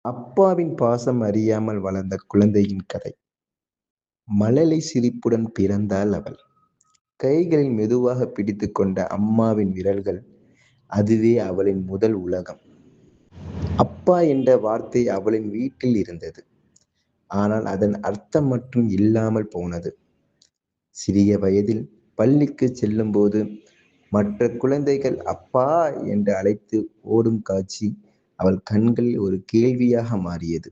அப்பாவின் பாசம் அறியாமல் வளர்ந்த குழந்தையின் கதை. மழலை சிரிப்புடன் பிறந்தாள் அவள். கைகளில் மெதுவாக பிடித்துக் கொண்ட அம்மாவின் விரல்கள், அதுவே அவளின் முதல் உலகம். அப்பா என்ற வார்த்தை அவளின் வீட்டில் இருந்தது. ஆனால் அதன் அர்த்தம் மட்டும் இல்லாமல் போனது. சிறிய வயதில் பள்ளிக்கு செல்லும்போது மற்ற குழந்தைகள் அப்பா என்று அழைத்து ஓடும் காட்சி அவள் கண்களில் ஒரு கேள்வியாக மாறியது.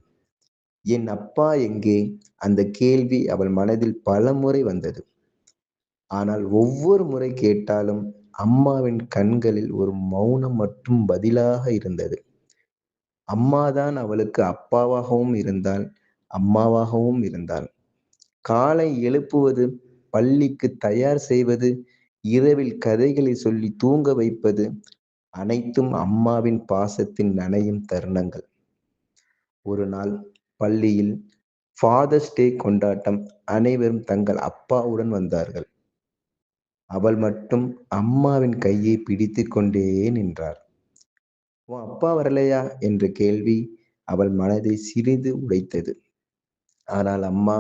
என் அப்பா எங்கே? அந்த கேள்வி அவள் மனதில் பலமுறை வந்தது. ஆனால் ஒவ்வொரு முறை கேட்டாலும் அம்மாவின் கண்களில் ஒரு மௌனம் மற்றும் பதிலாக இருந்தது. அம்மாதான் அவளுக்கு அப்பாவாகவும் இருந்தாள், அம்மாவாகவும் இருந்தாள். காலை எழுப்புவது, பள்ளிக்கு தயார் செய்வது, இரவில் கதைகளை சொல்லி தூங்க வைப்பது, அனைத்தும் அம்மாவின் பாசத்தில் நனையும் தருணங்கள். ஒரு நாள் பள்ளியில் ஃபாதர்ஸ் டே கொண்டாட்டம். அனைவரும் தங்கள் அப்பாவுடன் வந்தார்கள். அவள் மட்டும் அம்மாவின் கையை பிடித்து கொண்டே நின்றாள். உன் அப்பா வரலையா என்ற கேள்வி அவள் மனதை சிறிது உடைத்தது. ஆனால் அம்மா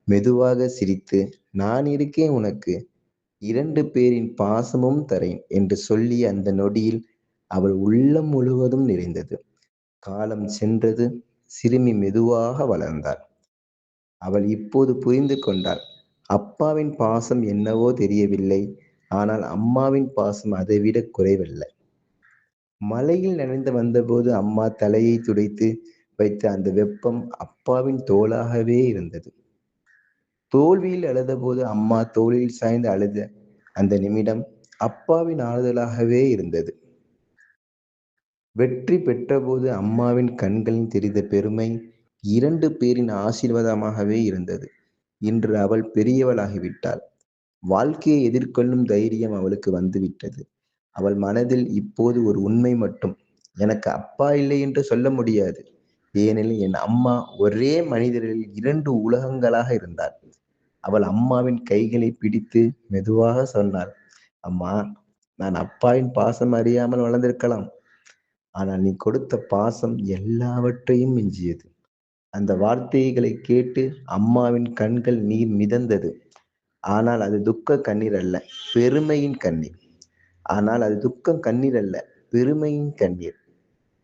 மெதுவாக சிரித்து, நான் இருக்கேன் உனக்கு, 2 பேரின் பாசமும் தரேன் என்று சொல்லிய அந்த நொடியில் அவள் உள்ளம் முழுவதும் நிறைந்தது. காலம் சென்றது. சிறுமி மெதுவாக வளர்ந்தாள். அவள் இப்போது புரிந்து கொண்டாள். அப்பாவின் பாசம் என்னவோ தெரியவில்லை, ஆனால் அம்மாவின் பாசம் அதைவிட குறைவல்ல. மழையில் நனைந்து வந்தபோது அம்மா தலையை துடைத்து வைத்த அந்த வெப்பம் அப்பாவின் தோளாகவே இருந்தது. தோல்வியில் அழுதபோது அம்மா தோளில் சாய்ந்து அழுத அந்த நிமிடம் அப்பாவின் ஆறுதலாகவே இருந்தது. வெற்றி பெற்றபோது அம்மாவின் கண்களில் தெரிந்த பெருமை 2 பேரின் ஆசீர்வாதமாகவே இருந்தது. இன்று அவள் பெரியவளாகிவிட்டாள். வாழ்க்கையை எதிர்கொள்ளும் தைரியம் அவளுக்கு வந்துவிட்டது. அவள் மனதில் இப்போது ஒரு உண்மை மட்டும், எனக்கு அப்பா இல்லை என்று சொல்ல முடியாது. ஏனெனில் என் அம்மா ஒரே மனிதரில் 2 உலகங்களாக இருந்தாள். அவள் அம்மாவின் கைகளை பிடித்து மெதுவாக சொன்னாள், அம்மா, நான் அப்பாவின் பாசம் அறியாமல் வளர்ந்திருக்கலாம். ஆனால் நீ கொடுத்த பாசம் எல்லாவற்றையும் மிஞ்சியது. அந்த வார்த்தைகளை கேட்டு அம்மாவின் கண்கள் நீர் மிதந்தது. ஆனால் அது துக்க கண்ணீர் அல்ல, பெருமையின் கண்ணீர். ஆனால் அது துக்கம் கண்ணீர் அல்ல, பெருமையின் கண்ணீர்.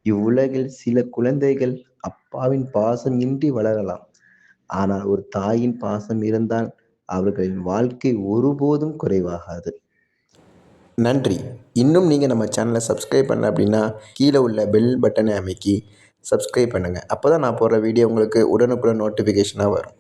இவ்வுலகில் சில குழந்தைகள் அப்பாவின் பாசம் இன்றி வளரலாம். ஆனால் ஒரு தாயின் பாசம் இருந்தால் அவர்களின் வாழ்க்கை ஒருபோதும் குறைவாகாது. நன்றி. இன்னும் நீங்கள் நம்ம சேனலை சப்ஸ்கிரைப் பண்ணல அப்படின்னா கீழே உள்ள பெல் பட்டனை அமைக்கி சப்ஸ்கிரைப் பண்ணுங்கள். அப்போ தான் நான் போடுற வீடியோ உங்களுக்கு உடனுக்குடன் நோட்டிஃபிகேஷனாக வரும்.